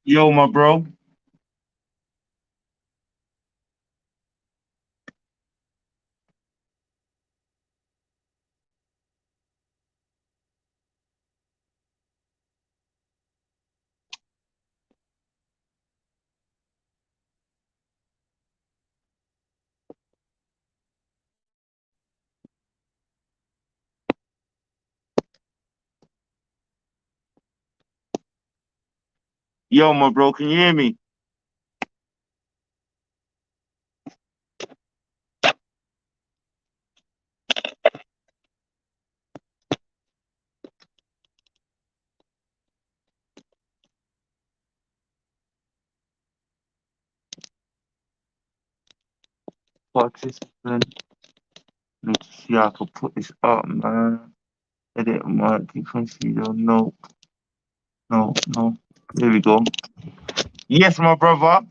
Yo, my bro. Yo, my bro. Can you hear me? Participant. Let's see how I can put this up, man. Edit mark. You can see the no, no, no. There we go. Yes, my brother.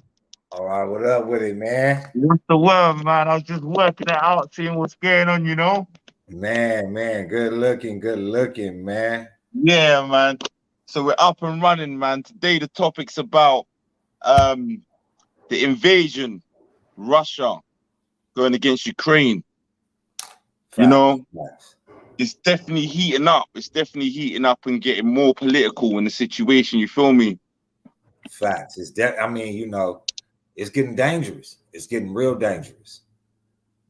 All right, what up with it, man? What's the word, man? I was just working it out, seeing what's going on. Man, good looking, man. Yeah, man. So we're up and running, man. Today the topic's about um the invasion, Russia going against Ukraine. You Facts, know, facts, it's definitely heating up. It's definitely heating up and getting more political in the situation. You feel me? facts. I mean, it's getting dangerous. It's getting real dangerous.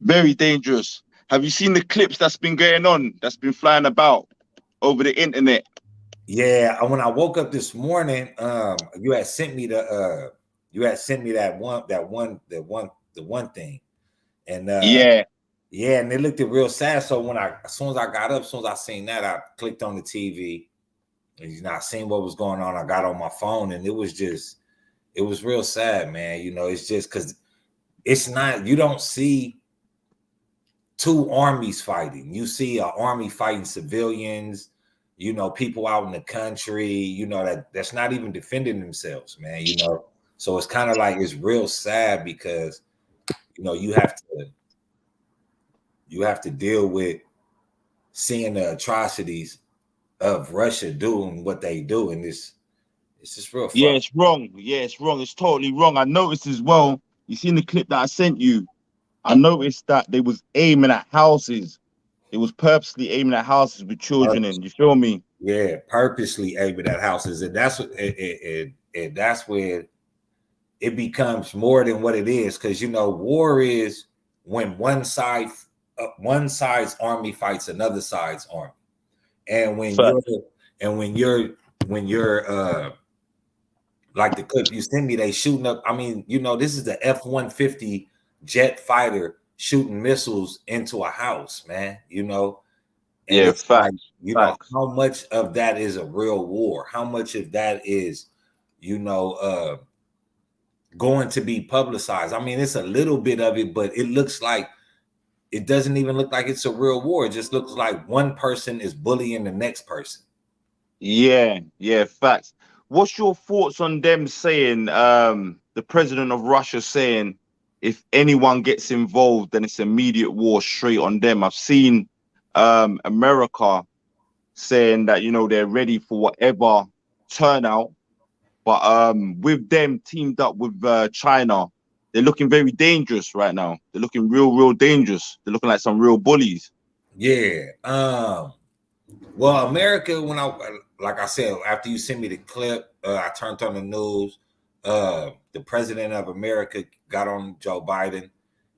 Very dangerous. Have you seen the clips that's been going on? That's been flying about over the internet. Yeah, when I woke up this morning, you had sent me the one thing, and Yeah, yeah, and it looked real sad. So as soon as I got up, as soon as I seen that, I clicked on the TV, and I seen what was going on. I got on my phone, and it was real sad, man. It's just because it's not, you don't see two armies fighting. You see an army fighting civilians, people out in the country, that's not even defending themselves, man. So it's kind of like it's real sad because you know you have to you have to deal with seeing the atrocities of Russia doing what they do, and it's just real yeah, fucked. it's wrong. Yeah, it's wrong. It's totally wrong. I noticed as well. You seen the clip that I sent you? I noticed that they was aiming at houses. It was purposely aiming at houses with children in. You feel me? Yeah, purposely aiming at houses, and that's where it becomes more than what it is. Because war is when one side's army fights another side's army, and when Fact. you're and when you're like the clip you sent me, they shooting up. I mean, this is the F-150 jet fighter shooting missiles into a house, man. And Yeah, it's like, facts. Facts. how much of that is a real war? How much of that is, you know, uh, going to be publicized? I mean, it's a little bit of it, but it doesn't even look like it's a real war. It just looks like one person is bullying the next person. Yeah, yeah, facts. What's your thoughts on them saying, the president of Russia saying, if anyone gets involved, then it's immediate war straight on them? I've seen America saying that, they're ready for whatever turnout, but with them teamed up with China, they're looking very dangerous right now. They're looking real dangerous. They're looking like some real bullies. Yeah. Well, America, like I said, after you sent me the clip, I turned on the news. The president of America got on Joe Biden,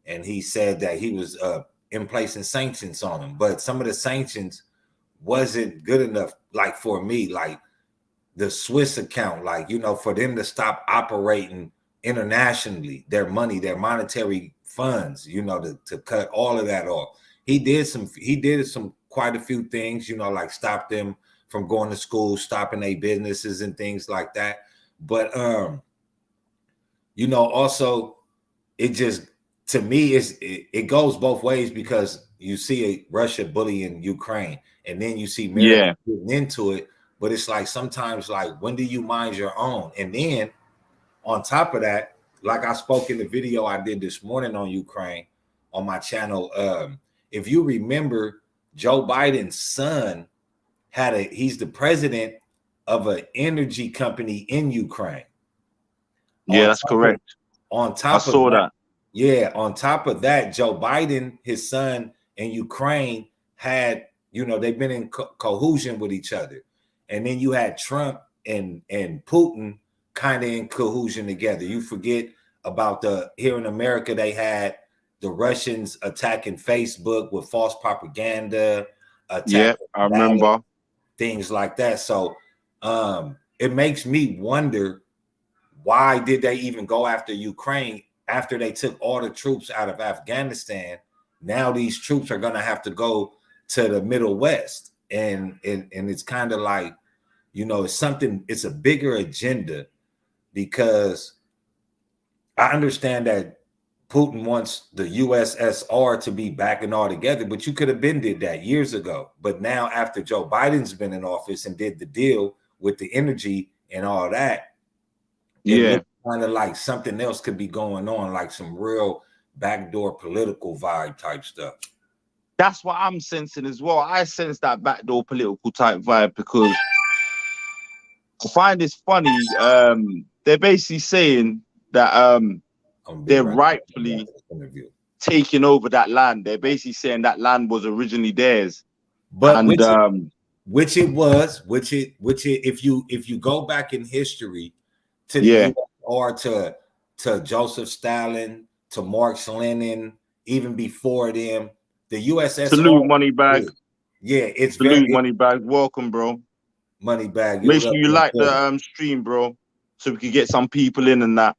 and he said that he was in placing sanctions on him. But some of the sanctions wasn't good enough, like for me, like the Swiss account, like, for them to stop operating internationally, their monetary funds, to cut all of that off. He did some quite a few things, like stop them from going to school, stopping their businesses and things like that. But also it just, to me, it goes both ways, because you see Russia bullying Ukraine, and then you see America Yeah, getting into it. But it's like, sometimes, like, when do you mind your own? And then on top of that, like I spoke in the video I did this morning on Ukraine on my channel. If you remember, Joe Biden's son he's the president of an energy company in Ukraine. Yeah, that's correct. On I top of saw that, that. yeah, on top of that, Joe Biden, his son, and Ukraine had, they've been in cohesion with each other. And then you had Trump and Putin kind of in cohesion together. You forget about here in America, they had the Russians attacking Facebook with false propaganda, Yeah, I remember. things like that. So it makes me wonder, why did they even go after Ukraine after they took all the troops out of Afghanistan? Now these troops are going to have to go to the Middle West. And it's kind of like, it's a bigger agenda, because I understand that Putin wants the USSR to be back and all together, but you could have been did that years ago. But now, after Joe Biden's been in office and did the deal with the energy and all that, it looks kind of like something else could be going on, like some real backdoor political vibe type stuff. That's what I'm sensing as well. I sense that backdoor political type vibe, because I find this funny. They're basically saying that they're rightfully taking over that land. They're basically saying that land was originally theirs. But which it was, if you go back in history to the US, or to Joseph Stalin, to Marx Lenin, even before them, the USSR. Salute, Moneybag. Yeah, it's salute, Moneybag. Welcome, bro. Moneybag. Make sure you like the stream, bro, so we can get some people in and that.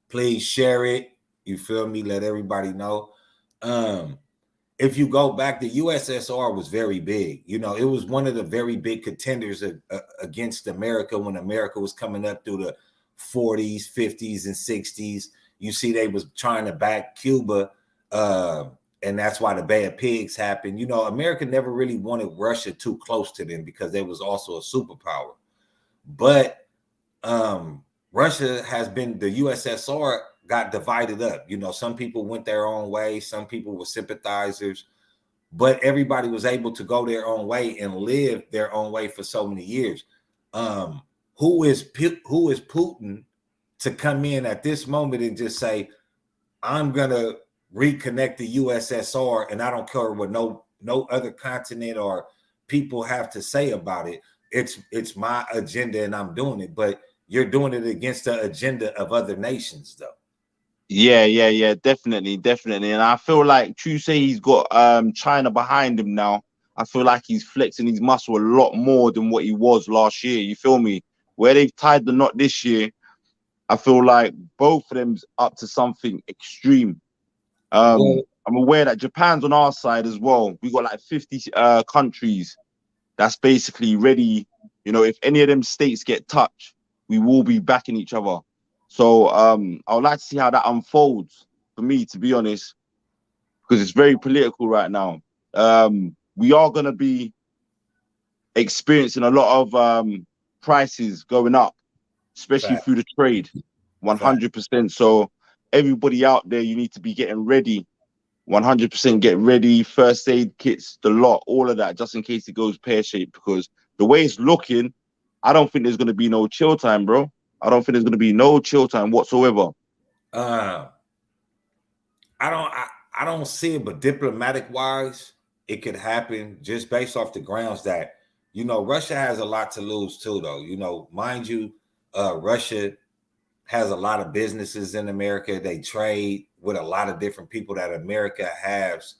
Please share it. You feel me? Let everybody know. If you go back, the USSR was very big. It was one of the very big contenders against America when America was coming up through the 40s, 50s, and 60s. You see, they was trying to back Cuba, and that's why the Bay of Pigs happened. America never really wanted Russia too close to them, because they was also a superpower. But Russia has been, the USSR got divided up. Some people went their own way, some people were sympathizers, but everybody was able to go their own way and live their own way for so many years. Who is Putin to come in at this moment and just say, I'm gonna reconnect the USSR, and I don't care what no other continent or people have to say about it. It's my agenda and I'm doing it. But you're doing it against the agenda of other nations, though. Yeah, definitely. And I feel like True say he's got China behind him now. I feel like he's flexing his muscle a lot more than what he was last year. You feel me? Where they've tied the knot this year, I feel like both of them's up to something extreme. I'm aware that Japan's on our side as well. We got like 50 countries that's basically ready. If any of them states get touched, we will be backing each other. So I would like to see how that unfolds, for me, to be honest, because it's very political right now. We are going to be experiencing a lot of prices going up, especially through the trade, 100%. So everybody out there, you need to be getting ready, 100% get ready, first aid kits, the lot, all of that, just in case it goes pear-shaped, because the way it's looking, I don't think there's going to be no chill time, bro. I don't think there's going to be no chill time whatsoever. I don't see it, but diplomatic wise, it could happen just based off the grounds that, Russia has a lot to lose too, though. Mind you, Russia has a lot of businesses in America. They trade with a lot of different people that America has,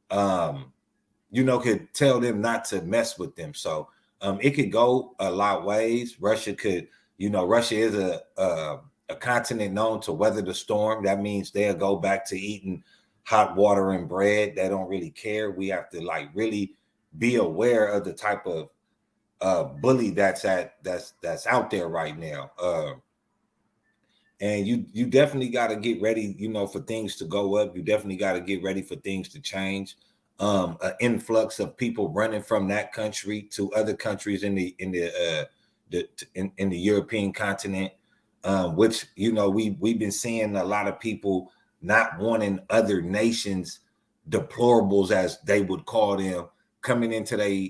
could tell them not to mess with them. So it could go a lot ways. Russia could, Russia is a continent known to weather the storm. That means they'll go back to eating hot water and bread. They don't really care. We have to really be aware of the type of bully that's out there right now. And you definitely got to get ready, for things to go up. You definitely got to get ready for things to change. An influx of people running from that country to other countries in the European continent, which we've been seeing a lot of people not wanting other nations, deplorables as they would call them, coming into their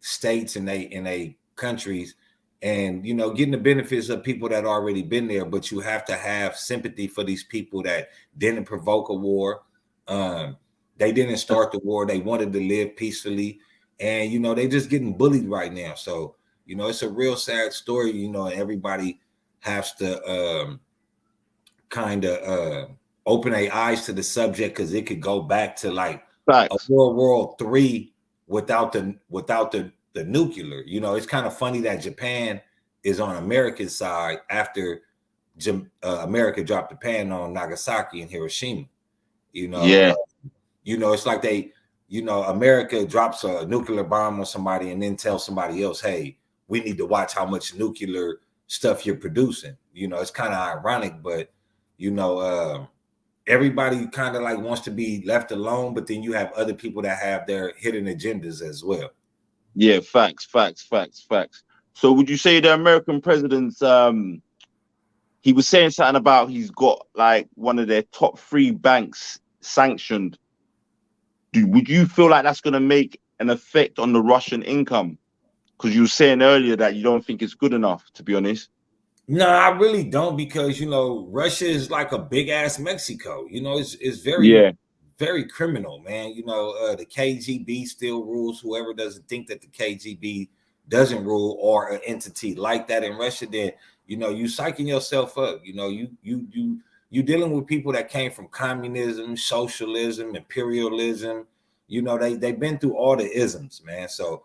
states and they countries and getting the benefits of people that already been there. But you have to have sympathy for these people that didn't provoke a war. They didn't start the war. They wanted to live peacefully, and they just getting bullied right now. So it's a real sad story. And everybody has to kind of open their eyes to the subject, because it could go back to like a World War III without the nuclear. It's kind of funny that Japan is on America's side after America dropped the pan on Nagasaki and Hiroshima. It's like America drops a nuclear bomb on somebody and then tells somebody else, hey, we need to watch how much nuclear stuff you're producing. It's kind of ironic, but everybody kind of like wants to be left alone, but then you have other people that have their hidden agendas as well. Yeah, facts. So would you say the American president's he was saying something about he's got like one of their top 3 banks sanctioned. Would you feel like that's going to make an effect on the Russian income? Because you were saying earlier that you don't think it's good enough, to be honest. No, I really don't, because Russia is like a big ass Mexico. It's very very criminal, man. The KGB still rules. Whoever doesn't think that the KGB doesn't rule, or an entity like that in Russia, then you psyching yourself up. You dealing with people that came from communism, socialism, imperialism. They've been through all the isms, man. So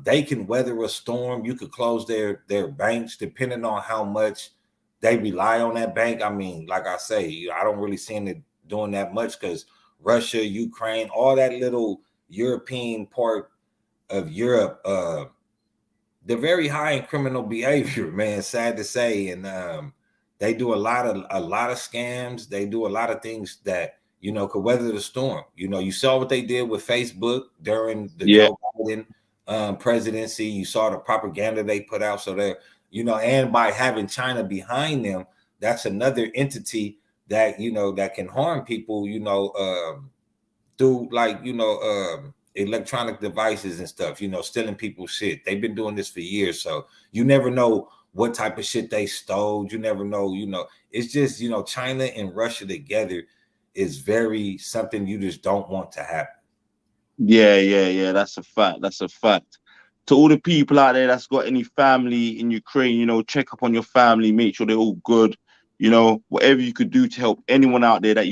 they can weather a storm. You could close their banks depending on how much they rely on that bank. I mean, like I say, I don't really see it doing that much, because Russia, Ukraine, all that little European part of Europe, they're very high in criminal behavior, man. Sad to say, and they do a lot of scams. They do a lot of things that could weather the storm. You saw what they did with Facebook during the Joe Biden presidency. You saw the propaganda they put out. So they're and by having China behind them, that's another entity that that can harm people through like electronic devices and stuff, stealing people's shit. They've been doing this for years, so you never know what type of shit they stole. You never know. It's just China and Russia together is very something you just don't want to happen. Yeah. That's a fact. To all the people out there that's got any family in Ukraine, check up on your family, make sure they're all good. Whatever you could do to help anyone out there that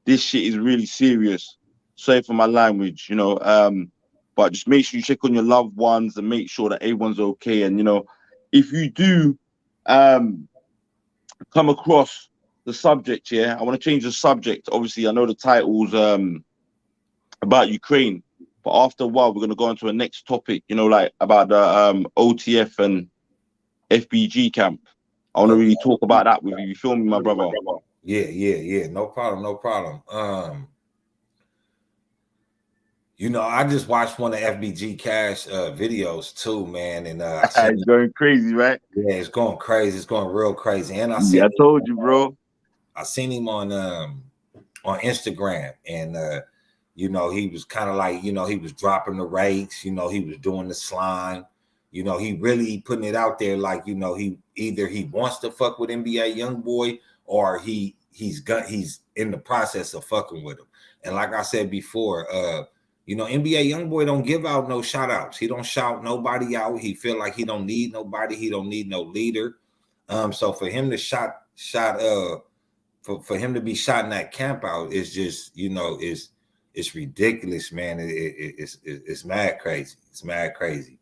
this shit is really serious. Sorry for my language, but just make sure you check on your loved ones and make sure that everyone's okay. And if you do come across the subject, I want to change the subject. Obviously, I know the title's about Ukraine, but after a while, we're going to go on to a next topic, like about the OTF and FBG camp. I want to really talk about that with you. You feel me, my brother? Yeah. No problem. I just watched one of FBG Cash videos too, man, and it's going crazy, right? Yeah, it's going crazy. It's going real crazy. And I told you, bro. I seen him on Instagram, and he was kind of like, he was dropping the rates, he was doing the slime, he really putting it out there like, he either he wants to fuck with NBA Youngboy, or he's in the process of fucking with him. And like I said before, NBA Youngboy don't give out no shout outs. He don't shout nobody out. He feel like he don't need nobody. He don't need no leader. So for him to for him to be shot in that camp out is just, it's ridiculous, man. It's mad crazy. It's mad crazy.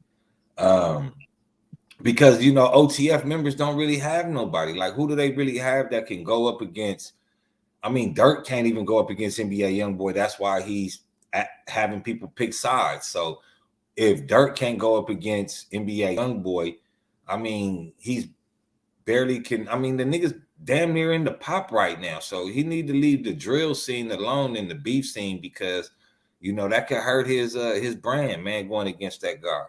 Because OTF members don't really have nobody. Like, who do they really have that can go up against? I mean, Dirk can't even go up against NBA Youngboy. That's why he's having people pick sides. So if Dirk can't go up against NBA Youngboy, I mean, he's barely can. I mean, the nigga's damn near in the pop right now. So he need to leave the drill scene alone in the beef scene, because that could hurt his brand, man, going against that guy.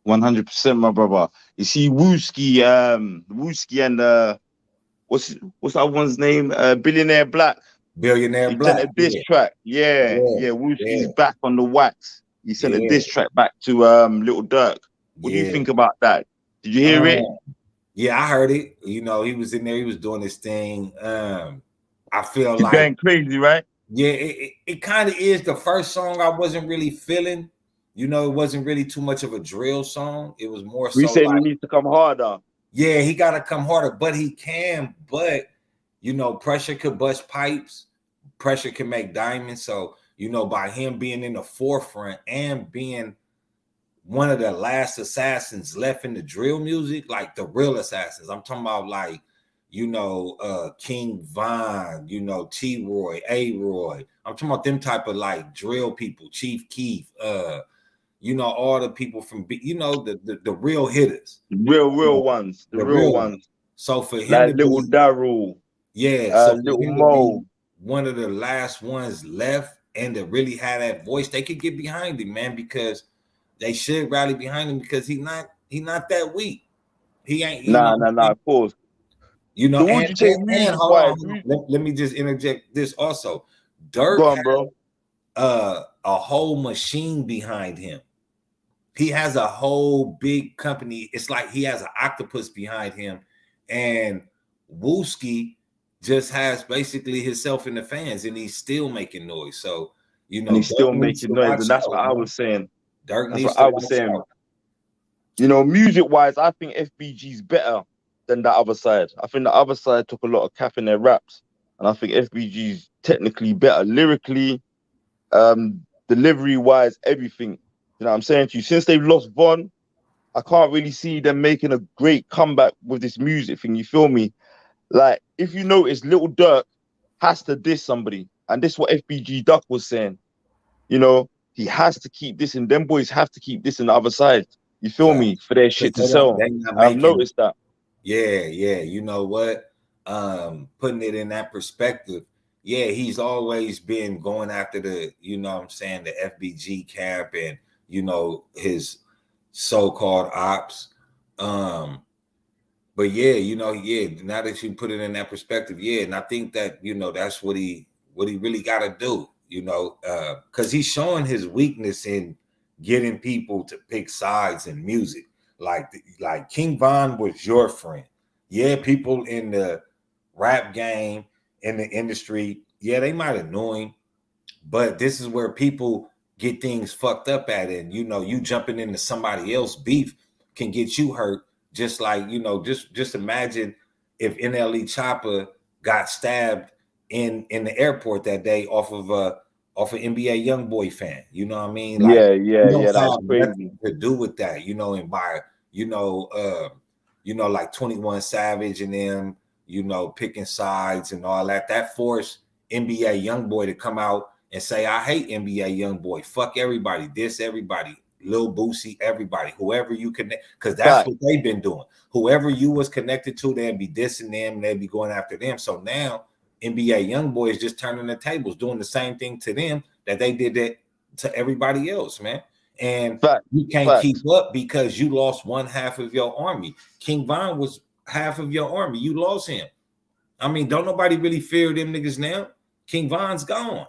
100%, my brother. You see, Wooski and what's that one's name? Billionaire Black. Billionaire he Black. Sent a diss track. Yeah. Wooski's back on the wax. He sent a diss track back to Little Dirk. What do you Yeah. think about that? Did you hear it? Yeah, I heard it. You know, he was in there, he was doing his thing. I feel He's like, going crazy, right? yeah, it kind of is. The first song I wasn't really feeling. You know, it wasn't really too much of a drill song. It was more We so saying he like, needs to come harder. yeah, he got to come harder, but he can. But, you know, pressure could bust pipes, pressure can make diamonds. So, you know, by him being in the forefront and being one of the last assassins left in the drill music, like the real assassins. I'm talking about like, you know, King Von, you know, T Roy, A Roy. I'm talking about them type of like drill people, Chief Keef, you know, all the people from, you know, the real hitters, you Real know, ones, the the real real ones. ones. So for him Like to Little be, Daryl, yeah, so for Little him to be Mo. one of the last ones left and to really have that voice, they could get behind him, man, because they should rally behind him because he's not that weak. He ain't, you know, Nah, of course. you know, So what would you say and music hold on, wise? hold on. Let me just interject this also. Dirk Go has on, bro. a whole machine behind him. He has a whole big company. It's like he has an octopus behind him, and Wooski just has basically himself in the fans, and he's still making noise. So, you And know, he's still Dirk needs making to noise. watch And that's out, what I man. was saying. Dirk That's needs what to I was watch saying. out. You know, music wise, I think FBG's better than the other side. I think the other side took a lot of cap in their raps. And I think FBG's technically better lyrically, delivery wise, everything. You know what I'm saying to you? Since they've lost Von, I can't really see them making a great comeback with this music thing. You feel me? Like, if you notice, Little Dirk has to diss somebody. And this is what FBG Duck was saying. You know, he has to keep this, and them boys have to keep this in the other side. You feel me? For their Because shit to sell. they not I've making, noticed that. yeah, yeah. You know what? Putting it in that perspective, yeah, he's always been going after the, you know what I'm saying, the FBG camp and, you know, his so-called ops. Um, but yeah, you know, yeah, now that you put it in that perspective, yeah, and I think that, you know, that's what he really got to do, you know, because he's showing his weakness in getting people to pick sides in music. Like King Von was your friend. Yeah, people in the rap game, in the industry, yeah, they might annoy him, but this is where people get things fucked up at it. And you know, you jumping into somebody else beef can get you hurt. Just like, you know, just imagine if NLE Chopper got stabbed in the airport that day off of NBA YoungBoy fan. You know what I mean? Like, you don't That was have crazy. nothing to do with that, you know, and by, you know, like 21 Savage and them, you know, picking sides and all that. That forced NBA YoungBoy to come out and say, I hate NBA YoungBoy. Fuck everybody. Diss everybody. Lil Boosie, everybody. Whoever you connect, because that's Fact, what they've been doing. Whoever you was connected to, they'd be dissing them. They'd be going after them. So now NBA YoungBoy is just turning the tables, doing the same thing to them that they did that to everybody else, man. And fact, you can't keep facts. up because you lost one half of your army. King Von was half of your army. You lost him. I mean, don't nobody really fear them niggas now. King Von's gone.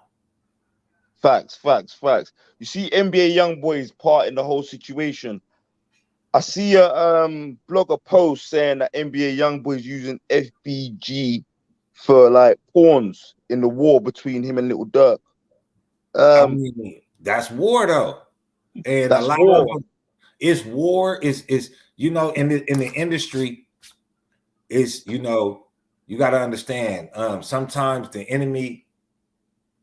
Facts. You see NBA Youngboy's part in the whole situation. I see a blogger post saying that NBA Youngboy's using FBG for like pawns in the war between him and Little Dirk. I Um, mean, that's war though, and a that's lot of war. them, it's war. Is you know, in the industry, is, you know, you got to understand. Sometimes the enemy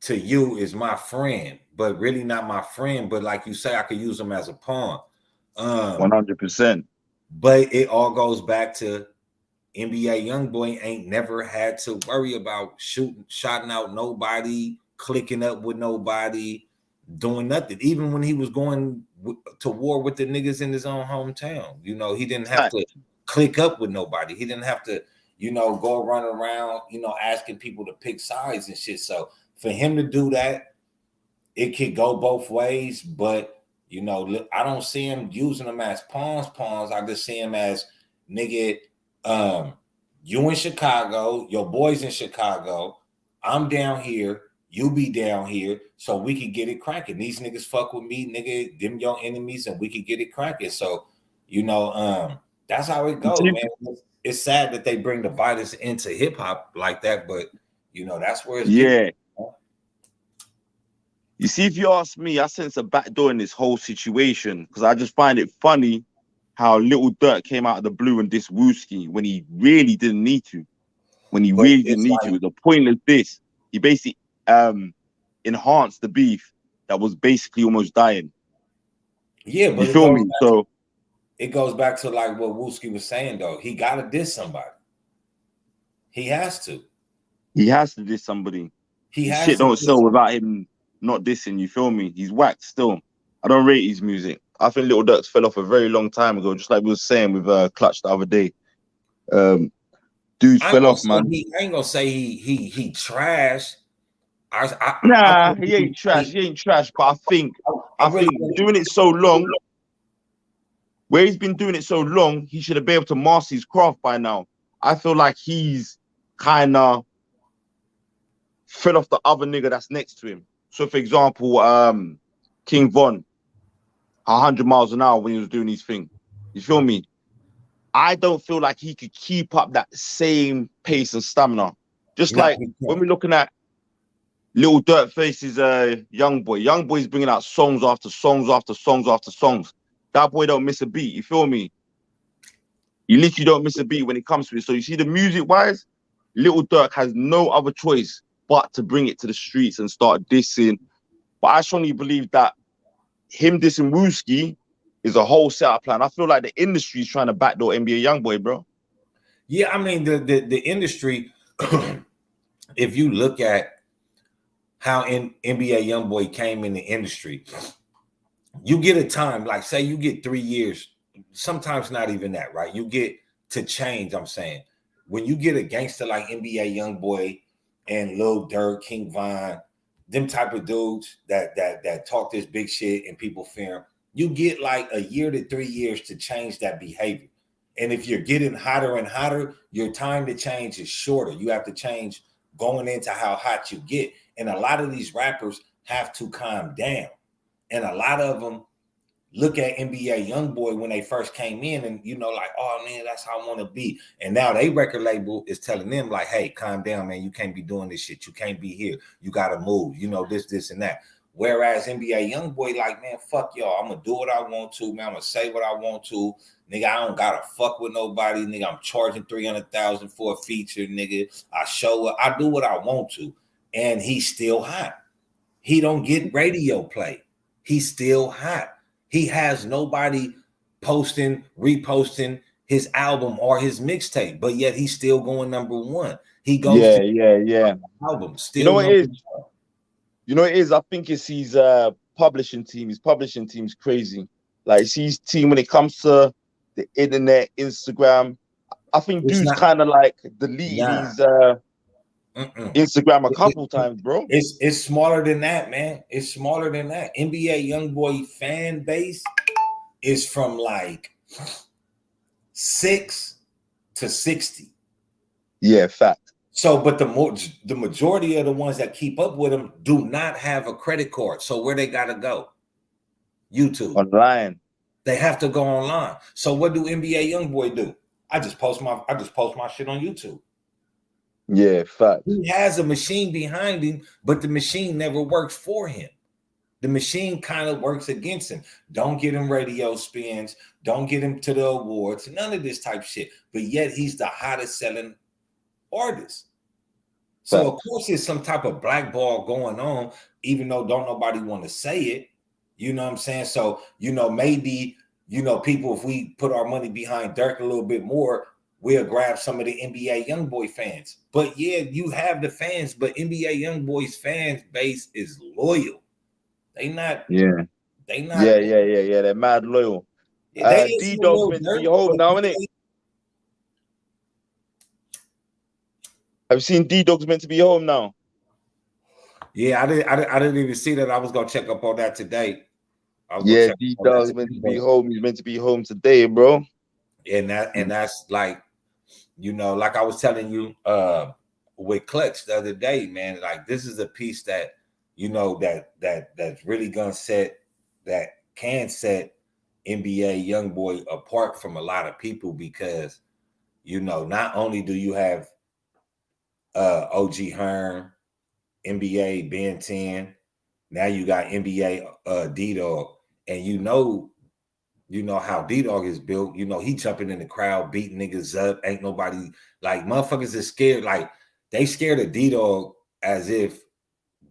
to you is my friend, but really not my friend. But like you say, I could use them as a pawn. Um, 100%. but it all goes back to NBA YoungBoy ain't never had to worry about shotting out nobody, clicking up with nobody, doing nothing. Even when he was going to war with the niggas in his own hometown, you know, he didn't have to Facts. click up with nobody. He didn't have to, you know, go run around, you know, asking people to pick sides and shit. So for him to do that, it could go both ways. But you know, I don't see him using them as pawns. I just see him as, nigga, um, you in Chicago, your boys in Chicago, I'm down here, you be down here, so we could get it cracking. These niggas fuck with me, nigga, them your enemies, and we could get it cracking. So That's how it goes, man. It's sad that they bring the violence into hip hop like that, but that's where it's getting. Yeah. You see, if you ask me, I sense a backdoor in this whole situation because I just find it funny how Little Dirk came out of the blue and dissed Wooski when he really didn't need to. When he But really didn't it's need to. like, It was a pointless diss. He basically enhanced the beef that was basically almost dying. yeah, You but feel me? So it goes back to like what Wooski was saying though. He gotta diss somebody. He has to. he has to diss somebody. He His has shit to don't diss sell without him not dissing. You feel me? He's whacked still. I don't rate his music. I think Little Dirks fell off a very long time ago, just like we were saying with Clutch the other day. Dude fell off, man. I ain't gonna say he trash. Nah, I he ain't trash. He ain't trash. But I really think doing it so long, where he's been doing it so long, he should have been able to master his craft by now. I feel like he's kind of fell off the other nigga that's next to him. So, for example, King Von, 100 miles an hour when he was doing his thing. You feel me? I don't feel like he could keep up that same pace and stamina. Just no, like when we're looking at Little Dirt Face's Youngboy. Youngboy's bringing out songs after songs after songs after songs. That boy don't miss a beat. You feel me? You literally don't miss a beat when it comes to it. So you see, the music-wise, Little Dirk has no other choice but to bring it to the streets and start dissing. But I strongly believe that him dissing Wooski is a whole setup plan. I feel like the industry is trying to backdoor NBA Youngboy, bro. Yeah, I mean the industry. If you look at how NBA Youngboy came in the industry, you get a time, like say you get 3 years, sometimes not even that, right? You get to change. I'm saying when you get a gangster like NBA Youngboy and Lil Durk, King Von, them type of dudes that talk this big shit and people fear them, you get like a year to 3 years to change that behavior. And if you're getting hotter and hotter, your time to change is shorter. You have to change going into how hot you get. And a lot of these rappers have to calm down. And a lot of them look at NBA Youngboy when they first came in and, like, oh, man, that's how I want to be. And now they record label is telling them, like, hey, calm down, man. You can't be doing this shit. You can't be here. You got to move, this, and that. Whereas NBA Youngboy, like, man, fuck y'all. I'm going to do what I want to, man. I'm going to say what I want to. Nigga, I don't got to fuck with nobody. Nigga, I'm charging $300,000 for a feature, nigga. I show up. I do what I want to. And he's still hot. He don't get radio play. He's still hot. He has nobody posting, reposting his album or his mixtape, but yet he's still going number one. He goes yeah. album, still You know what it is? one. You know what it is? I think it's his publishing team. His publishing team's crazy. Like, see his team when it comes to the internet, Instagram. I think It's dude's not, kind of like deleted his Instagram a couple times, bro. It's smaller than that, man. It's smaller than that. NBA Youngboy fan base is from like 6 to 60. Yeah, fact. So, but the majority of the ones that keep up with him do not have a credit card. So where they gotta go? YouTube. Online. They have to go online. So what do NBA Youngboy do? I just post my shit on YouTube. Yeah, fact. He has a machine behind him, but the machine never works for him. The machine kind of works against him. Don't get him radio spins. Don't get him to the awards. None of this type of shit. But yet he's the hottest selling artist. So of course there's some type of blackball going on, even though don't nobody want to say it. You know what I'm saying? So, maybe, people, if we put our money behind Dirk a little bit more, we'll grab some of the NBA Youngboy fans. But yeah, you have the fans, but NBA Youngboy's fans base is loyal. They not. Yeah. They're mad loyal. Yeah, D-Dog's meant to be home now, innit? Have you seen D-Dog's meant to be home now? Yeah, I didn't even see that. I was gonna check up on that today. Yeah, D-Dog's meant to be home. He's meant to be home today, bro. And that's like, like I was telling you with Clutch the other day, man. Like, this is a piece that that's really gonna set, that can set NBA YoungBoy apart from a lot of people because, you know, not only do you have OG Hearn, NBA Ben 10, now you got NBA D-Dog, and you know how D-Dog is built. You know, he jumping in the crowd, beating niggas up. Ain't nobody, like, motherfuckers is scared. Like, they scared of D-Dog as if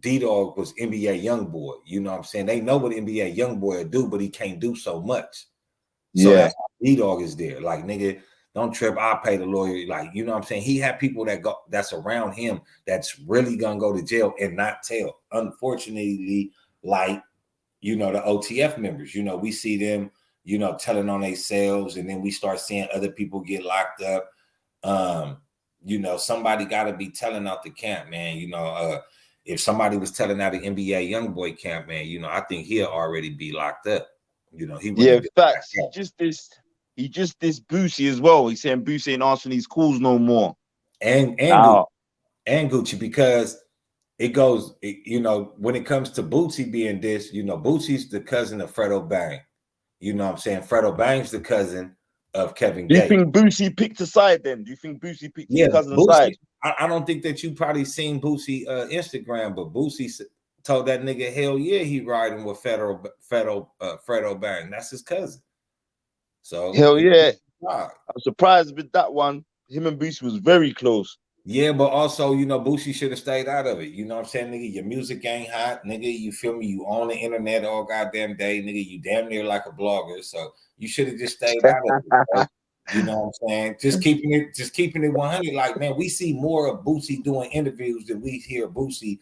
D-Dog was NBA YoungBoy. You know what I'm saying? They know what NBA YoungBoy will do, but he can't do so much. So that's how D-Dog is there. Like, nigga, don't trip. I'll pay the lawyer. Like, you know what I'm saying? He had people that's around him that's really gonna go to jail and not tell. Unfortunately, like, you know, the OTF members, you know, we see them, you know, telling on themselves, and then we start seeing other people get locked up. You know, somebody got to be telling out the camp, man. You know, if somebody was telling out the NBA YoungBoy camp, man, you know, I think he'll already be locked up. You know, he yeah. Facts. He just this Boosie as well. He's saying Boosie ain't answering these calls no more. And Gucci, because it goes, you know, when it comes to Boosie being this, you know, Boosie's the cousin of Fredo Bang. You know what I'm saying? Fredo Bang's the cousin of Kevin Gates. Do you think Boosie picked a side then? Do you think Boosie picked his cousin's side? I don't think that you probably seen Boosie Instagram, but Boosie told that nigga, hell yeah, he riding with Fredo Bang. That's his cousin. So hell yeah. I'm surprised with that one. Him and Boosie was very close. Yeah, but also, you know, Boosie should have stayed out of it. You know what I'm saying, nigga? Your music ain't hot, nigga. You feel me? You on the internet all goddamn day, nigga. You damn near like a blogger. So you should have just stayed out of it. Bro. You know what I'm saying? Just keeping it 100. Like, man, we see more of Boosie doing interviews than we hear Boosie,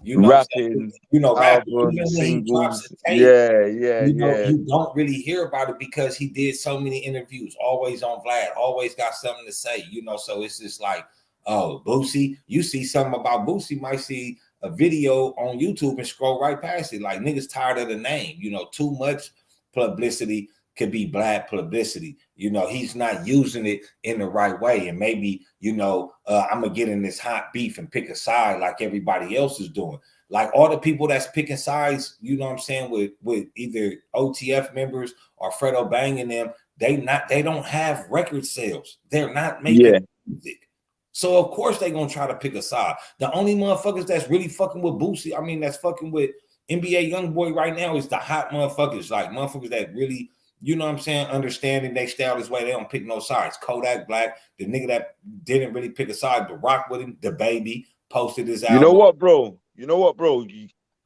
you know, rapping, you know, albums, singles. Yeah. You don't really hear about it because he did so many interviews, always on Vlad, always got something to say, you know. So it's just like, oh, Boosie, you see something about Boosie, might see a video on YouTube and scroll right past it. Like, niggas tired of the name, you know, too much publicity could be bad publicity. You know, he's not using it in the right way. And maybe, you know, I'm going to get in this hot beef and pick a side like everybody else is doing. Like, all the people that's picking sides, you know what I'm saying, with either OTF members or Fredo Bang and them, they don't have record sales. They're not making music. So of course they're gonna try to pick a side. The only motherfuckers that's really fucking with Boosie, I mean, that's fucking with NBA YoungBoy right now is the hot motherfuckers, like motherfuckers that really, you know what I'm saying, understanding they stay out his way. They don't pick no sides. Kodak Black, the nigga that didn't really pick a side, but rock with him. The Baby posted his album. You know what, bro?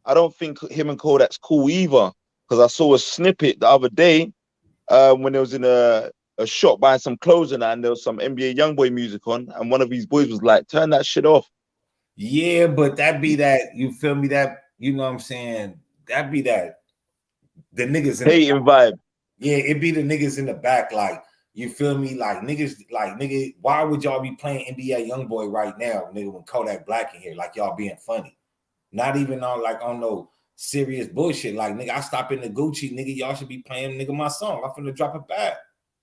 I don't think him and Kodak's cool either, because I saw a snippet the other day when there was in a shop buying some clothes and there was some NBA YoungBoy music on, and one of his boys was like, turn that shit off. Yeah, but that be that, you feel me, that, you know what I'm saying, that be that the niggas in hating vibe. Yeah, it be the niggas in the back, like, you feel me, like niggas, like, nigga, why would y'all be playing NBA YoungBoy right now, nigga, when Kodak Black in here, like y'all being funny, not even on no serious bullshit, like, nigga, I stop in the Gucci, nigga, y'all should be playing, nigga, my song, I'm finna drop it back.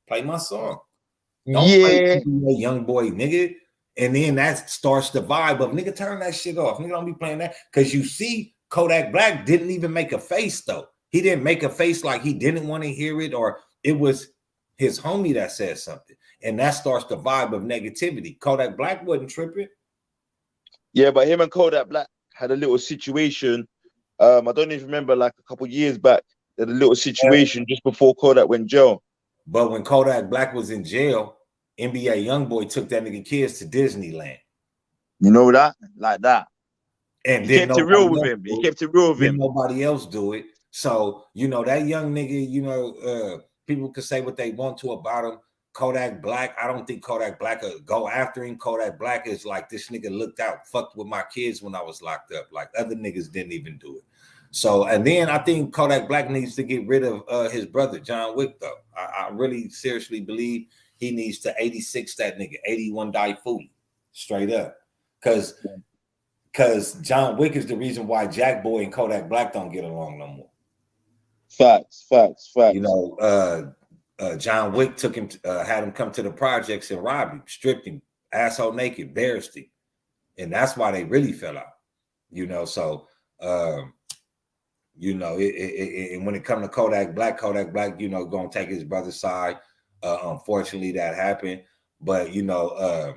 Play my song. Don't play YoungBoy, nigga. And then that starts the vibe of, nigga, turn that shit off. Nigga, don't be playing that. Because you see, Kodak Black didn't even make a face, though. He didn't make a face like he didn't want to hear it, or it was his homie that said something. And that starts the vibe of negativity. Kodak Black wasn't tripping. Yeah, but him and Kodak Black had a little situation. I don't even remember, like a couple years back, they had a little situation just before Kodak went jail. But when Kodak Black was in jail, NBA YoungBoy took that nigga kids to Disneyland. You know that? Like that. And he kept it real with him. He kept it real with him. Nobody else do it. So, you know, that young nigga, you know, people could say what they want to about him. Kodak Black, I don't think Kodak Black will go after him. Kodak Black is like, this nigga looked out, fucked with my kids when I was locked up. Like, other niggas didn't even do it. So, and then I think Kodak Black needs to get rid of his brother, John Wick, though. I really seriously believe he needs to 86 that nigga, 81 die fully, straight up. Because John Wick is the reason why Jack Boy and Kodak Black don't get along no more. Facts. You know, John Wick took him, had him come to the projects and robbed him, stripped him, asshole naked, embarrassed him. And that's why they really fell out, you know. So, You know, and when it comes to Kodak Black, you know, gonna take his brother's side. Unfortunately, that happened. But you know,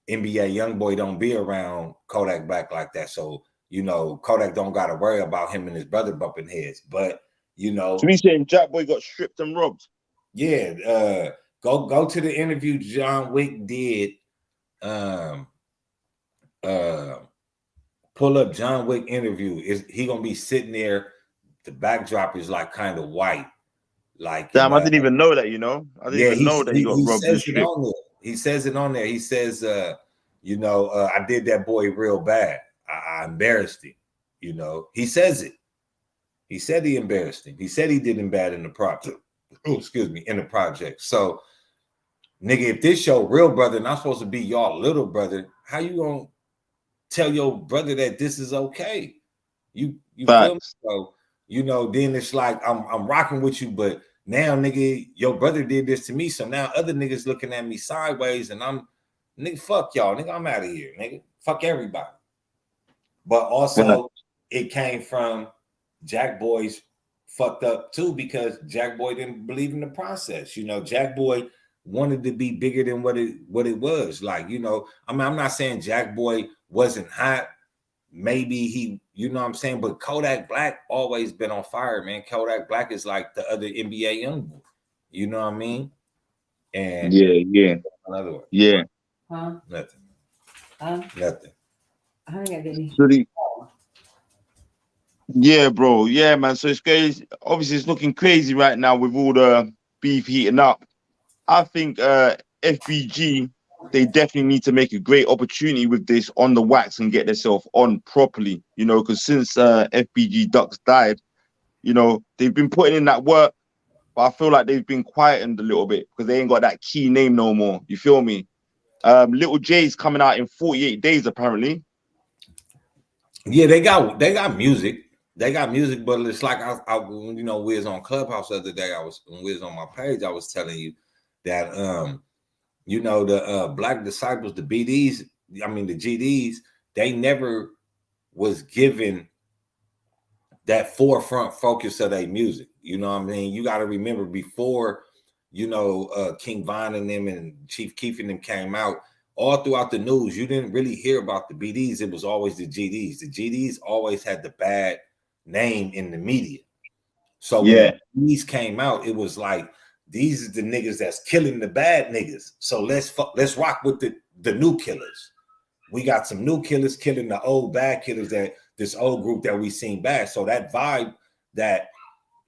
NBA YoungBoy don't be around Kodak Black like that. So you know, Kodak don't got to worry about him and his brother bumping heads. But you know, So we saying Jack Boy got stripped and robbed. yeah. Go to the interview John Wick did. Pull up John Wick interview. Is he gonna be sitting there? The backdrop is like kind of white, like Damn, I didn't even know that. You know, I didn't yeah. even know that he got He robbed and says it stripped. on there. He says it on there. He says, you know, I did that boy real bad. I embarrassed him. You know, he says it. He said he embarrassed him. He said he did him bad in the project. Oh, excuse me, in the project. So, nigga, if this your real brother and I'm supposed to be y'all little brother, how you gonna tell your brother that this is okay? You feel me? So, you know, then it's like I'm rocking with you, but now, nigga, your brother did this to me, so now other niggas looking at me sideways, and I'm nigga, fuck y'all, nigga, I'm out of here, nigga, fuck everybody. But also, it came from Jack Boy's fucked up too, because Jack Boy didn't believe in the process. You know, Jack Boy wanted to be bigger than what it was. Like, you know, I mean, I'm not saying Jack Boy wasn't hot. Maybe he, you know what I'm saying? But Kodak Black always been on fire, man. Kodak Black is like the other NBA young boy. You know what I mean? And yeah. Another one. Huh? Nothing. Nothing. I ain't got any. So yeah, bro. Yeah, man. So it's crazy. Obviously, it's looking crazy right now with all the beef heating up. I think FBG, they definitely need to make a great opportunity with this on the wax and get themselves on properly, you know, because since FBG Ducks died, you know, they've been putting in that work, but I feel like they've been quietened a little bit because they ain't got that key name no more. You feel me? Little J's coming out in 48 days, apparently. Yeah, they got music. They got music, but it's like I you know, we was on Clubhouse the other day. When we was on my page, I was telling you that you know, the Black Disciples, the BDs, I mean the GDs, they never was given that forefront focus of their music. You know what I mean? You got to remember before, you know, King Von and them and Chief Keef and them came out, all throughout the news, you didn't really hear about the BDs. It was always the GDs. The GDs always had the bad name in the media. So when these came out, it was like, these are the niggas that's killing the bad niggas. So let's rock with the new killers. We got some new killers killing the old bad killers, that this old group that we seen back. So that vibe that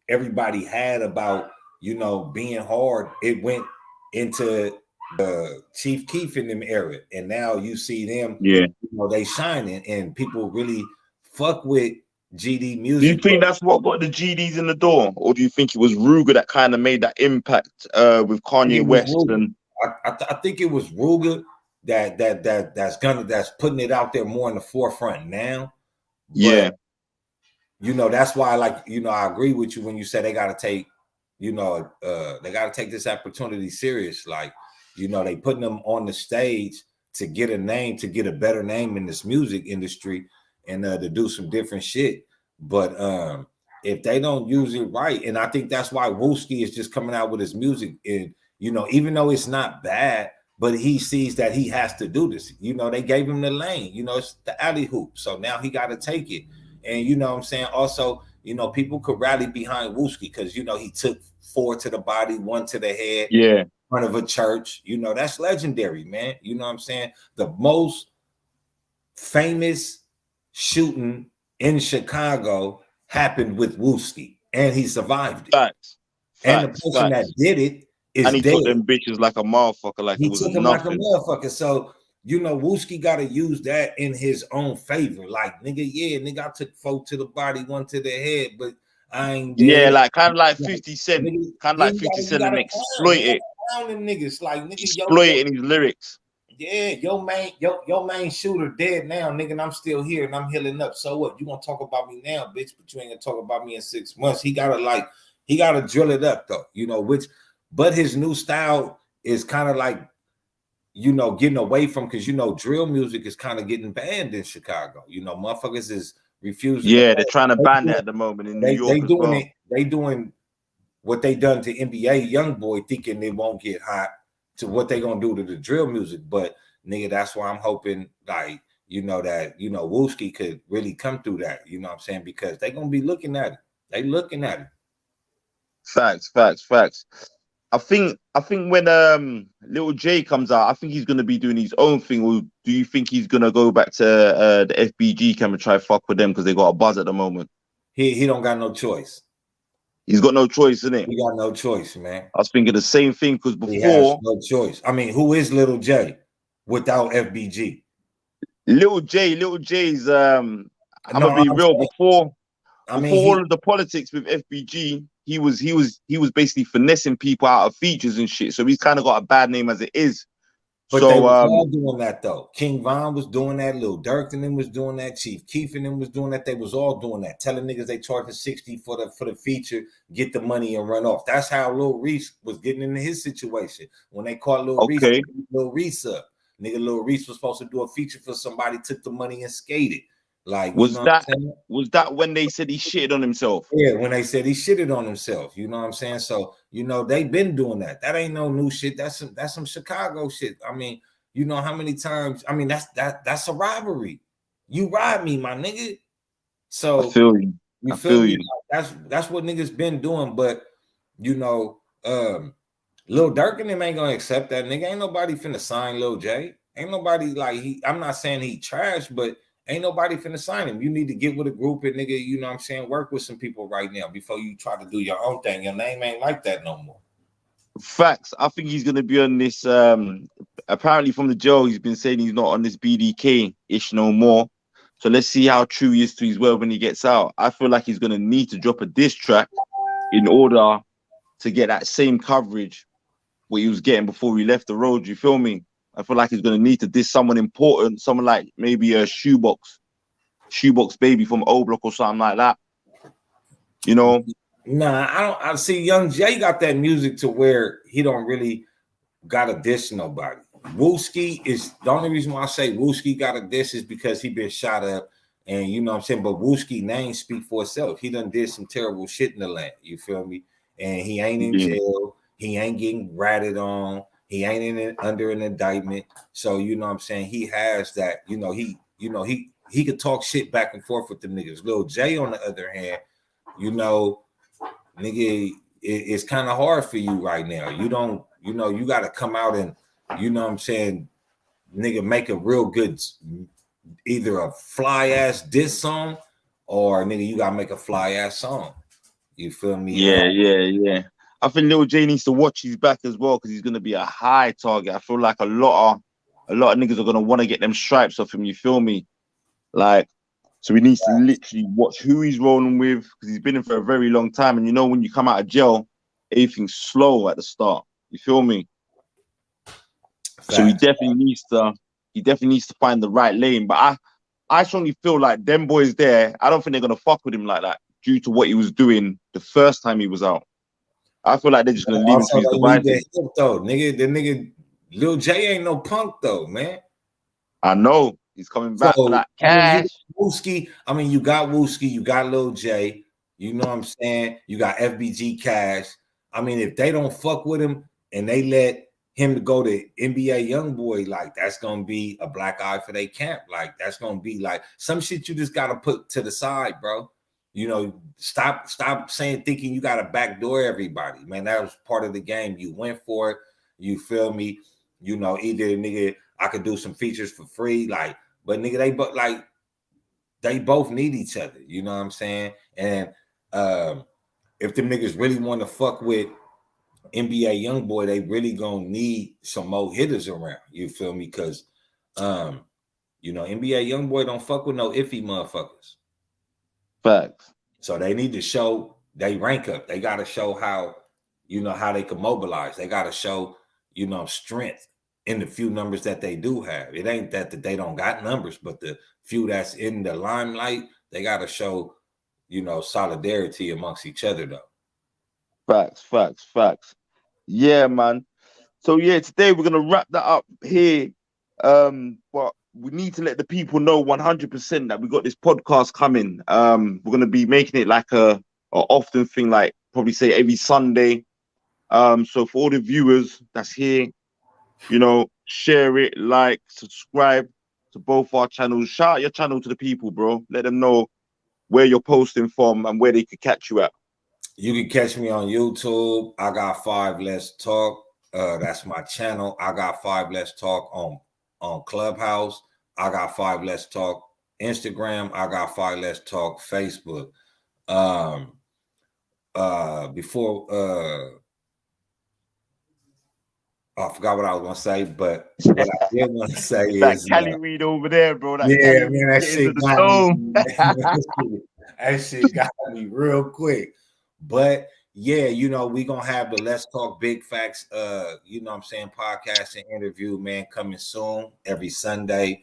everybody had about, you know, being hard, it went into the Chief Keef in them era. And now you see them, you know, they shining and people really fuck with GD music. Do you think that's what got the GDs in the door, or do you think it was Ruger that kind of made that impact with Kanye West? And I think it was Ruger that's putting it out there more in the forefront now. But, you know, that's why, like, you know, I agree with you when you say they got to take, you know, they got to take this opportunity serious. Like, you know, they putting them on the stage to get a name, to get a better name in this music industry, and to do some different shit. But if they don't use it right, and I think that's why Wooski is just coming out with his music, and, you know, even though it's not bad, but he sees that he has to do this. You know, they gave him the lane, you know, it's the alley hoop. So now he got to take it. And, you know what I'm saying? Also, you know, people could rally behind Wooski because, you know, he took 4 to the body, 1 to the head, in front of a church. You know, that's legendary, man. You know what I'm saying? The most famous shooting in Chicago happened with Wooski, and he survived it. Facts. And the person that did it is and he dead. took them bitches like a motherfucker, like he it was took him nothing. like a motherfucker. So, you know, Wooski got to use that in his own favor. Like, nigga, yeah, nigga, I took 4 to the body, 1 to the head, but I ain't dead. Yeah, like kind of like 50 Cent, kind of like 50 Cent, and exploit it. Them niggas, like, nigga, exploit it in his lyrics. Yeah, your main shooter dead now, nigga, and I'm still here and I'm healing up. So what? You gonna talk about me now, bitch? But you ain't gonna talk about me in 6 months. He gotta drill it up though, you know. But his new style is kind of like, you know, getting away from, because, you know, drill music is kind of getting banned in Chicago. You know, motherfuckers is refusing. Yeah, they're trying to ban it at the moment in New York as well. They doing what they done to NBA YoungBoy, thinking they won't get hot, to what they gonna do to the drill music. But nigga, that's why I'm hoping, like, you know, that, you know, Wooski could really come through that. You know what I'm saying? Because they gonna be looking at it. They looking at it. Facts. I think when Little J comes out, I think he's gonna be doing his own thing. Or do you think he's gonna go back to the FBG camp and try fuck with them because they got a buzz at the moment? He don't got no choice. He's got no choice, innit? He got no choice, man. I was thinking the same thing because He has before no choice. I mean, who is Little J without FBG? Little J's I'm gonna be real. Before all of the politics with FBG, he was basically finessing people out of features and shit. So he's kind of got a bad name as it is. But so they were all doing that though. King Von was doing that. Lil Durk and them was doing that. Chief Keef and them was doing that. They was all doing that. Telling niggas they charging 60 for the feature, get the money and run off. That's how Lil Reese was getting into his situation. When they caught Lil Reese up. Nigga, Lil Reese was supposed to do a feature for somebody, took the money and skated. Like, was that when they said he shitted on himself? Yeah, when they said he shitted on himself, you know what I'm saying? So, you know, they've been doing that. That ain't no new shit. That's some Chicago shit. I mean, you know how many times? I mean, that's a robbery. You robbed me, my nigga. So I feel you. You feel me? That's what niggas been doing. But you know, Lil Durk and them ain't gonna accept that, nigga. Ain't nobody finna sign Lil J. Ain't nobody like I'm not saying he trash, but ain't nobody finna sign him. You need to get with a group and nigga, you know what I'm saying, work with some people right now before you try to do your own thing. Your name ain't like that no more. Facts. I think he's gonna be on this. Apparently from the jail, he's been saying he's not on this BDK-ish no more. So let's see how true he is to his word when he gets out. I feel like he's gonna need to drop a diss track in order to get that same coverage what he was getting before he left the road. You feel me? I feel like he's gonna need to diss someone important, someone like maybe a Shoebox Baby from O Block or something like that. You know? Nah, I see Young Jay got that music to where he don't really gotta diss nobody. Wooski is the only reason why I say Wooski got a diss is because he been shot up, and you know what I'm saying. But Wooski name speak for itself. He done did some terrible shit in the land. You feel me? And he ain't in jail. He ain't getting ratted on. He ain't under an indictment. So you know what I'm saying. He has that. He could talk shit back and forth with the niggas. Lil J on the other hand, you know, nigga, it's kind of hard for you right now. You don't. You know, you got to come out and, you know what I'm saying, nigga, make a real good, either a fly ass diss song or nigga, you got to make a fly ass song. You feel me? Yeah. I think Lil J needs to watch his back as well because he's going to be a high target. I feel like a lot of niggas are going to want to get them stripes off him. You feel me? Like, so he needs to literally watch who he's rolling with because he's been in for a very long time. And you know, when you come out of jail, everything's slow at the start. You feel me? Facts. So he definitely needs to find the right lane. But I strongly feel like them boys there, I don't think they're gonna fuck with him like that due to what he was doing the first time he was out. I feel like they're just gonna leave him to his devices. Though, nigga, Lil J ain't no punk though, man. I know he's coming back for that cash. I mean, you got Wooski, you got Lil J, you know what I'm saying? You got FBG Cash. I mean, if they don't fuck with him and they let him to go to NBA YoungBoy, like that's gonna be a black eye for their camp. Like that's gonna be like some shit you just gotta put to the side, bro. You know, stop thinking you gotta backdoor everybody, man. That was part of the game. You went for it. You feel me? You know, either nigga, I could do some features for free, like, but nigga, they both need each other. You know what I'm saying? And if them niggas really want to fuck with NBA YoungBoy, they really gonna need some more hitters around. You feel me? Because you know, NBA YoungBoy don't fuck with no iffy motherfuckers. Facts. So they need to show they rank up. They gotta show how, you know, how they can mobilize. They gotta show, you know, strength in the few numbers that they do have. It ain't that they don't got numbers, but the few that's in the limelight, they gotta show, you know, solidarity amongst each other though. Facts. Yeah, man. So yeah, today we're gonna wrap that up here. But we need to let the people know 100% that we got this podcast coming. We're gonna be making it like a often thing, like probably say every Sunday. So for all the viewers that's here, you know, share it, like, subscribe to both our channels. Shout out your channel to the people, bro. Let them know where you're posting from and where they could catch you at. You can catch me on YouTube. I got 5 Let's Talk. That's my channel. I got 5 Let's Talk on Clubhouse. I got 5 Let's Talk Instagram. I got 5 Let's Talk Facebook. I forgot what I was gonna say, but what I did want to say that is Cali weed over there, bro. That yeah, Cali man, that weed shit into the got dome. me. That shit got me real quick. But yeah, you know, we gonna have the Let's Talk Big Facts you know what I'm saying, podcast and interview, man, coming soon every Sunday.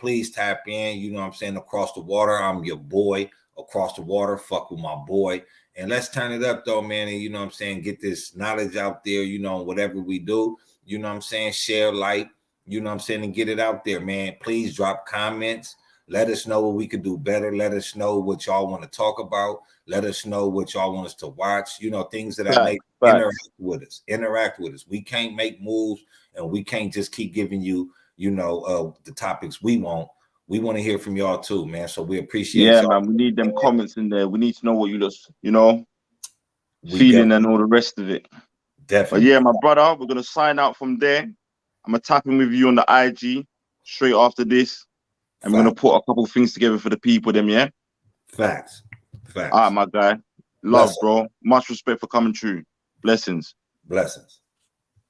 Please tap in, you know what I'm saying, across the water. I'm your boy across the water. Fuck with my boy. And let's turn it up though, man. And you know what I'm saying, get this knowledge out there, you know, whatever we do, you know what I'm saying, share, like, you know what I'm saying, and get it out there, man. Please drop comments. Let us know what we could do better. Let us know what y'all want to talk about. Let us know what y'all want us to watch, you know, things that I make interact with us. Interact with us. We can't make moves and we can't just keep giving you, you know, the topics we want. We want to hear from y'all too, man. So we appreciate y'all. Man. We need them comments in there. We need to know what you just, you know, feeling and all the rest of it. Definitely. But yeah, my brother, we're gonna sign out from there. I'm gonna tap in with you on the IG straight after this, and we're gonna put a couple of things together for the people. Them, yeah. Facts. All right, my guy. Love, bro. Much respect for coming true. Blessings. Blessings.